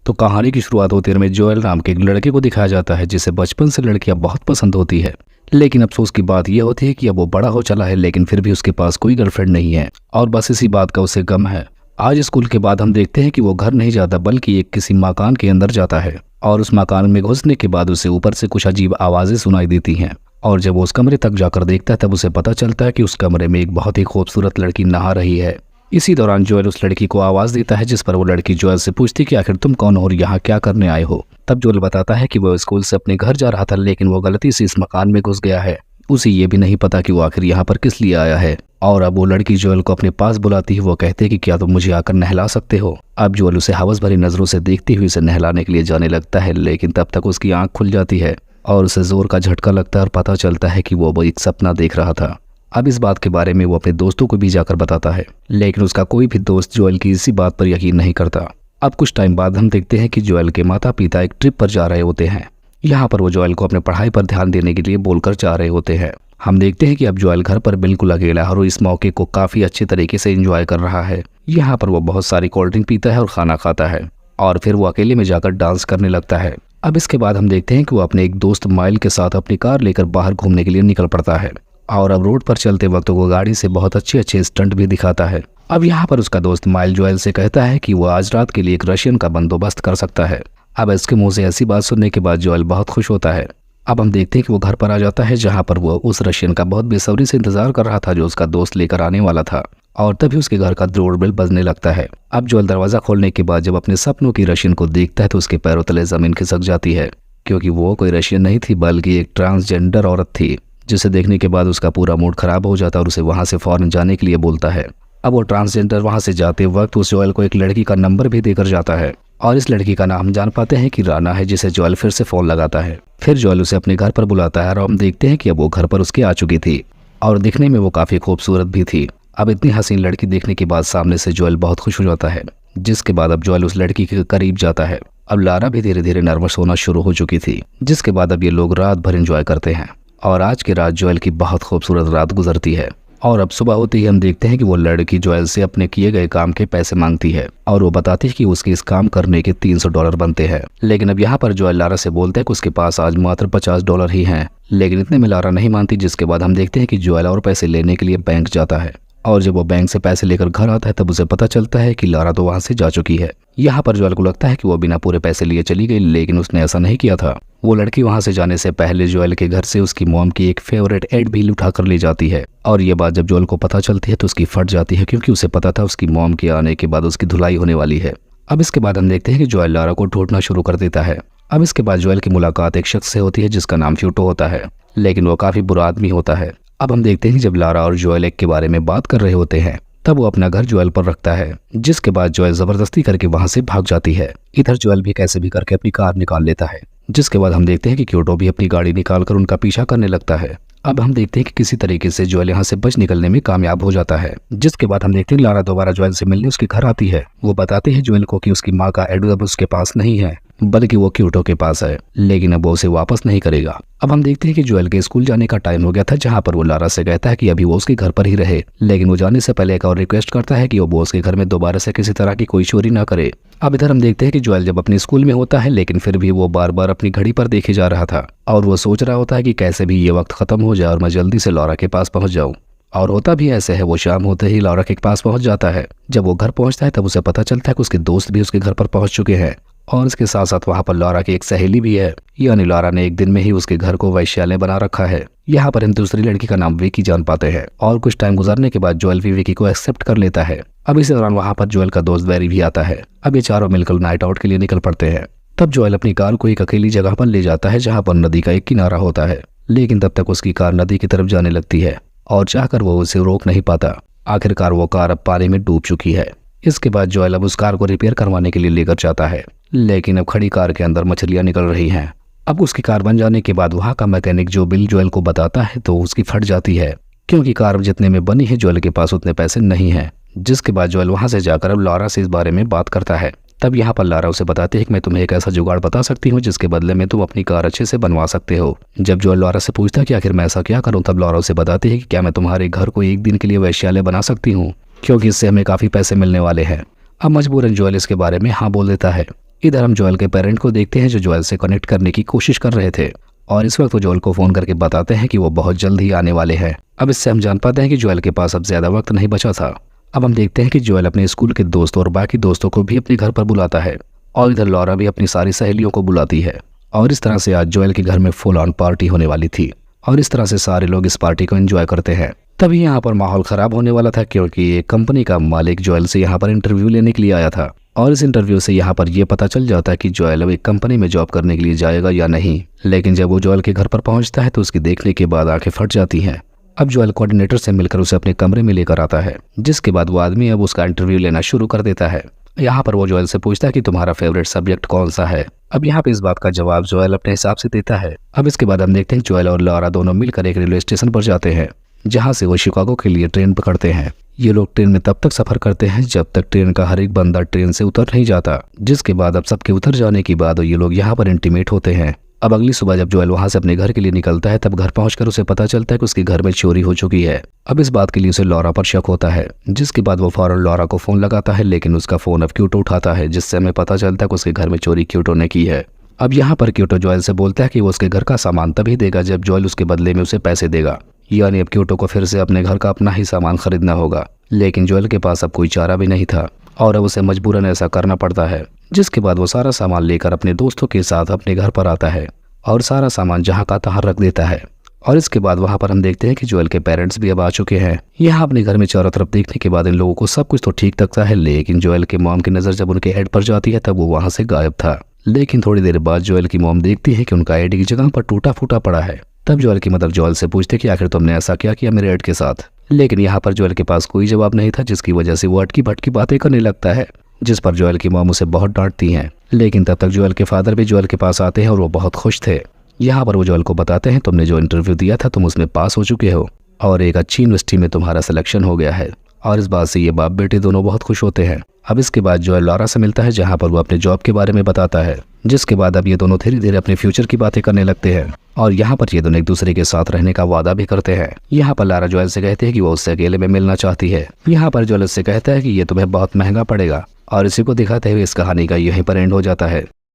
तो कहानी की शुरुआत होती है में जोएल नाम के एक लड़के को दिखाया जाता है जिसे बचपन से लड़कियां बहुत पसंद होती है। लेकिन अफसोस की बात यह होती है कि अब वो बड़ा हो चला है, लेकिन फिर भी उसके पास कोई गर्लफ्रेंड नहीं है और बस इसी बात का उसे गम है। आज स्कूल के बाद हम देखते हैं कि वो घर नहीं जाता बल्कि एक किसी मकान के अंदर जाता है और उस मकान में घुसने के बाद उसे ऊपर से कुछ अजीब आवाजें सुनाई देती हैं। और जब वो उस कमरे तक जाकर देखता है तब उसे पता चलता है कि उस कमरे में एक बहुत ही खूबसूरत लड़की नहा रही है। इसी दौरान जोएल उस लड़की को आवाज देता है, जिस पर वो लड़की जोएल से पूछती कि आखिर तुम कौन हो और यहाँ क्या करने आए हो। तब जोएल बताता है कि वो स्कूल से अपने घर जा रहा था, लेकिन वो गलती से इस मकान में घुस गया है। उसे ये भी नहीं पता कि वो आखिर यहाँ पर किस लिए आया है। और अब वो लड़की जोएल को अपने पास बुलाती है। वो कहते हैं कि क्या तुम मुझे आकर नहला सकते हो। अब जोएल उसे हवस भरी नजरों से देखती हुई उसे नहलाने के लिए जाने लगता है, लेकिन तब तक उसकी आंख खुल जाती है और उसे जोर का झटका लगता है और पता चलता है कि वो एक सपना देख रहा था। अब इस बात के बारे में वो अपने दोस्तों को भी जाकर बताता है, लेकिन उसका कोई भी दोस्त जोएल की इसी बात पर यकीन नहीं करता। अब कुछ टाइम बाद हम देखते हैं कि जोएल के माता पिता एक ट्रिप पर जा रहे होते हैं। यहाँ पर वो जोएल को अपने पढ़ाई पर ध्यान देने के लिए बोलकर जा रहे होते हैं। हम देखते हैं कि अब जोएल घर पर बिल्कुल अकेला है और इस मौके को काफी अच्छे तरीके से एंजॉय कर रहा है। यहाँ पर वो बहुत सारी कोल्ड ड्रिंक पीता है और खाना खाता है और फिर वो अकेले में जाकर डांस करने लगता है। अब इसके बाद हम देखते हैं कि वो अपने एक दोस्त माइल के साथ अपनी कार लेकर बाहर घूमने के लिए निकल पड़ता है और अब रोड पर चलते वक्त वो गाड़ी से बहुत अच्छे अच्छे स्टंट भी दिखाता है। अब यहाँ पर उसका दोस्त माइल जोएल से कहता है कि वो आज रात के लिए एक रशियन का बंदोबस्त कर सकता है। अब इसके मुंह से ऐसी बात सुनने के बाद जोएल बहुत खुश होता है। अब हम देखते हैं कि वो घर पर आ जाता है, जहाँ पर वो उस रशियन का बहुत बेसब्री से इंतजार कर रहा था जो उसका दोस्त लेकर आने वाला था। और तभी उसके घर का डोरबेल बजने लगता है। अब जोएल दरवाजा खोलने के बाद जब अपने सपनों की रशियन को देखता है तो उसके पैरों तले जमीन खिसक जाती है, क्योंकि वो कोई रशियन नहीं थी बल्कि एक ट्रांसजेंडर औरत थी, जिसे देखने के बाद उसका पूरा मूड खराब हो जाता है और उसे वहां से फौरन जाने के लिए बोलता है। अब वो ट्रांसजेंडर वहां से जाते वक्त उस जोएल को एक लड़की का नंबर भी देकर जाता है और इस लड़की का नाम जान पाते हैं कि राना है, जिसे जोएल फिर से फोन लगाता है। फिर जोएल उसे अपने घर पर बुलाता है और हम देखते हैं कि अब वो घर पर उसके आ चुकी थी और दिखने में वो काफी खूबसूरत भी थी। अब इतनी हसीन लड़की देखने के बाद सामने से जोएल बहुत खुश हो जाता है, जिसके बाद अब जोएल उस लड़की के करीब जाता है। अब लारा भी धीरे धीरे नर्वस होना शुरू हो चुकी थी, जिसके बाद अब ये लोग रात भर एंजॉय करते हैं और आज की रात जोएल की बहुत खूबसूरत रात गुजरती है। और अब सुबह होते ही हम देखते हैं कि वो लड़की जोएल से अपने किए गए काम के पैसे मांगती है और वो बताती है कि उसके इस काम करने के $300 बनते हैं। लेकिन अब यहाँ पर जोएल लारा से बोलते हैं कि उसके पास आज मात्र $50 ही हैं, लेकिन इतने में लारा नहीं मानती। जिसके बाद हम देखते हैं कि जोएल और पैसे लेने के लिए बैंक जाता है और जब वो बैंक से पैसे लेकर घर आता है तब उसे पता चलता है कि लारा तो वहां से जा चुकी है। यहाँ पर जोएल को लगता है कि वो बिना पूरे पैसे लिए चली गई, लेकिन उसने ऐसा नहीं किया था। वो लड़की वहां से जाने से पहले जोएल के घर से उसकी मॉम की एक फेवरेट एड भी उठा कर ले जाती है और ये बात जब जोएल को पता चलती है तो उसकी फट जाती है, क्योंकि उसे पता था उसकी मॉम के आने के बाद उसकी धुलाई होने वाली है। अब इसके बाद हम देखते हैं कि जोएल लारा को ढूंढना शुरू कर देता है। अब इसके बाद जोएल की मुलाकात एक शख्स से होती है जिसका नाम फ्यूटो होता है, लेकिन वो काफी बुरा आदमी होता है। अब हम देखते हैं कि जब लारा और जोएल एक के बारे में बात कर रहे होते हैं तब वो अपना घर जोएल पर रखता है, जिसके बाद जोएल जबरदस्ती करके वहां से भाग जाती है। इधर जोएल भी कैसे भी करके अपनी कार निकाल लेता है, जिसके बाद हम देखते हैं कि क्योटो भी अपनी गाड़ी निकालकर उनका पीछा करने लगता है। अब हम देखते हैं कि किसी तरीके से जोएल यहाँ से बच निकलने में कामयाब हो जाता है, जिसके बाद हम देखते हैं लारा दोबारा जोएल से मिलने उसके घर आती है। वो बताते हैं जोएल को कि उसकी माँ का एड्रेस अब उसके पास नहीं है बल्कि वो क्योटो के पास है, लेकिन अब वो उसे वापस नहीं करेगा। अब हम देखते हैं कि जोएल के स्कूल जाने का टाइम हो गया था, जहाँ पर वो लारा से कहता है कि अभी वो उसके घर पर ही रहे, लेकिन वो जाने से पहले एक और रिक्वेस्ट करता है कि वो उसके घर में दोबारा से किसी तरह की कोई चोरी ना करे। अब इधर हम देखते हैं कि जोएल जब अपने स्कूल में होता है, लेकिन फिर भी वो बार बार अपनी घड़ी पर देखे जा रहा था और वो सोच रहा होता है कि कैसे भी ये वक्त खत्म हो जाए और मैं जल्दी से लौरा के पास पहुंच जाऊं। और होता भी ऐसे है, वो शाम होते ही लौरा के पास पहुंच जाता है। जब वो घर पहुंचता है तब उसे पता चलता है कि उसके दोस्त भी उसके घर पर पहुंच चुके हैं और इसके साथ साथ वहां पर लौरा की एक सहेली भी है, यानी लौरा ने एक दिन में ही उसके घर को वैश्यालय बना रखा है। यहाँ पर हम दूसरी लड़की का नाम विकी जान पाते हैं और कुछ टाइम गुजरने के बाद जोएल भी विकी को एक्सेप्ट कर लेता है। अब इसी दौरान वहां पर जोएल का दोस्त बैरी भी आता है। अब ये चारों मिलकर नाइट आउट के लिए निकल पड़ते हैं। तब जोएल अपनी कार को एक अकेली जगह पर ले जाता है जहाँ पर नदी का एक किनारा होता है, लेकिन तब तक उसकी कार नदी की तरफ जाने लगती है और चाहकर वो उसे रोक नहीं पाता। आखिरकार वो कार अब पानी में डूब चुकी है। इसके बाद जोएल अब उस कार को रिपेयर करवाने के लिए लेकर जाता है, लेकिन अब खड़ी कार के अंदर मछलियां निकल रही हैं। अब उसकी कार बन जाने के बाद वहां का मैकेनिक जो बिल जोएल को बताता है तो उसकी फट जाती है, क्योंकि कार जितने में बनी है जोएल के पास उतने पैसे नहीं हैं। जिसके बाद जोएल वहां से जाकर अब लारा से इस बारे में बात करता है। तब यहाँ पर लारा उसे बताती है कि मैं तुम्हें एक ऐसा जुगाड़ बता सकती हूँ जिसके बदले में तुम अपनी कार अच्छे से बनवा सकते हो। जब जोएल लारा से पूछता है कि आखिर मैं ऐसा क्या करूँ, तब लारा उसे बताती है कि क्या मैं तुम्हारे घर को एक दिन के लिए वैश्यालय बना सकती हूँ, क्योंकि इससे हमें काफी पैसे मिलने वाले हैं। अब मजबूरन जोएल इसके बारे में हाँ बोल देता है। इधर हम जोएल के पेरेंट को देखते हैं जो जोएल से कनेक्ट करने की कोशिश कर रहे थे और इस वक्त वो जोएल को फोन करके बताते हैं कि वो बहुत जल्द ही आने वाले हैं। अब इससे हम जान पाते हैं कि जोएल के पास अब ज्यादा वक्त नहीं बचा था। अब हम देखते हैं कि जोएल अपने स्कूल के दोस्त और बाकी दोस्तों को भी अपने घर पर बुलाता है और इधर लॉरा भी अपनी सारी सहेलियों को बुलाती है और इस तरह से आज जोएल के घर में फुल ऑन पार्टी होने वाली थी और इस तरह से सारे लोग इस पार्टी को एंजॉय करते हैं। तभी यहाँ पर माहौल खराब होने वाला था क्योंकि एक कंपनी का मालिक जोएल से यहाँ पर इंटरव्यू लेने के लिए आया था और इस इंटरव्यू से यहाँ पर यह पता चल जाता है कि जोएल अब एक कंपनी में जॉब करने के लिए जाएगा या नहीं। लेकिन जब वो जोएल के घर पर पहुंचता है तो उसकी देखने के बाद आंखें फट जाती हैं। अब जोएल कोऑर्डिनेटर से मिलकर उसे अपने कमरे में लेकर आता है जिसके बाद वो आदमी अब उसका इंटरव्यू लेना शुरू कर देता है। यहाँ पर वो जोएल से पूछता है कि तुम्हारा फेवरेट सब्जेक्ट कौन सा है। अब यहाँ पे इस बात का जवाब जोएल अपने हिसाब से देता है। अब इसके बाद हम देखते हैं जोएल और लॉरा दोनों मिलकर एक रेलवे स्टेशन पर जाते हैं जहाँ से वो शिकागो के लिए ट्रेन पकड़ते हैं। ये लोग ट्रेन में तब तक सफर करते हैं जब तक ट्रेन का हर एक बंदा ट्रेन से उतर नहीं जाता, जिसके बाद अब सबके उतर जाने के बाद ये लोग यहाँ पर इंटीमेट होते हैं। अब अगली सुबह जब जोएल वहां से अपने घर के लिए निकलता है तब घर पहुंचकर उसे पता चलता है कि उसके घर में चोरी हो चुकी है। अब इस बात के लिए उसे लॉरा पर शक होता है जिसके बाद वो फौरन लॉरा को फोन लगाता है लेकिन उसका फोन अब क्यूटो उठाता है जिससे हमें पता चलता है कि उसके घर में चोरी क्यूटो ने की है। अब यहाँ पर क्यूटो जोएल से बोलता है कि वो उसके घर का सामान तभी देगा जब जोएल उसके बदले में उसे पैसे देगा, यानी अब क्यूटो को फिर से अपने घर का अपना ही सामान खरीदना होगा। लेकिन जोएल के पास अब कोई चारा भी नहीं था और अब उसे मजबूरन ऐसा करना पड़ता है, जिसके बाद वो सारा सामान लेकर अपने दोस्तों के साथ अपने घर पर आता है और सारा सामान जहाँ का तहाँ रख देता है। और इसके बाद वहाँ पर हम देखते हैं कि जोएल के पेरेंट्स भी अब आ चुके हैं। यहाँ अपने घर में चारों तरफ देखने के बाद इन लोगों को सब कुछ तो ठीक लगता है लेकिन जोएल के मॉम की नज़र जब उनके हेड पर जाती है तब वो वहाँ से गायब था। लेकिन थोड़ी देर बाद जोएल की मॉम देखती है कि उनका हेड की जगह पर टूटा फूटा पड़ा है। तब जोएल की मदर जोएल से पूछते कि आखिर तुमने ऐसा क्या किया मेरे हेड के साथ। लेकिन यहाँ पर जोएल के पास कोई जवाब नहीं था जिसकी वजह से वो अटकी भटकी बातें करने लगता है जिस पर जोएल की मॉम उसे बहुत डांटती हैं। लेकिन तब तक जोएल के फादर भी जोएल के पास आते हैं और वो बहुत खुश थे। यहाँ पर वो जोएल को बताते हैं तुमने जो इंटरव्यू दिया था तुम उसमें पास हो चुके हो और एक अच्छी यूनिवर्सिटी में तुम्हारा सिलेक्शन हो गया है और इस बात से ये बाप बेटे दोनों बहुत खुश होते हैं। अब इसके बाद जोएल लॉरा से मिलता है जहाँ पर वो अपने जॉब के बारे में बताता है, जिसके बाद अब ये दोनों धीरे धीरे अपने फ्यूचर की बातें करने लगते हैं और यहाँ पर ये दोनों एक दूसरे के साथ रहने का वादा भी करते हैं। यहाँ पर लॉरा जोएल से कहती है कि वो उससे अकेले में मिलना चाहती है। यहाँ पर जोएल से कहता है कि ये तुम्हें बहुत महंगा पड़ेगा और इसी को दिखाते हुए इस कहानी का यहीं पर एंड हो जाता है।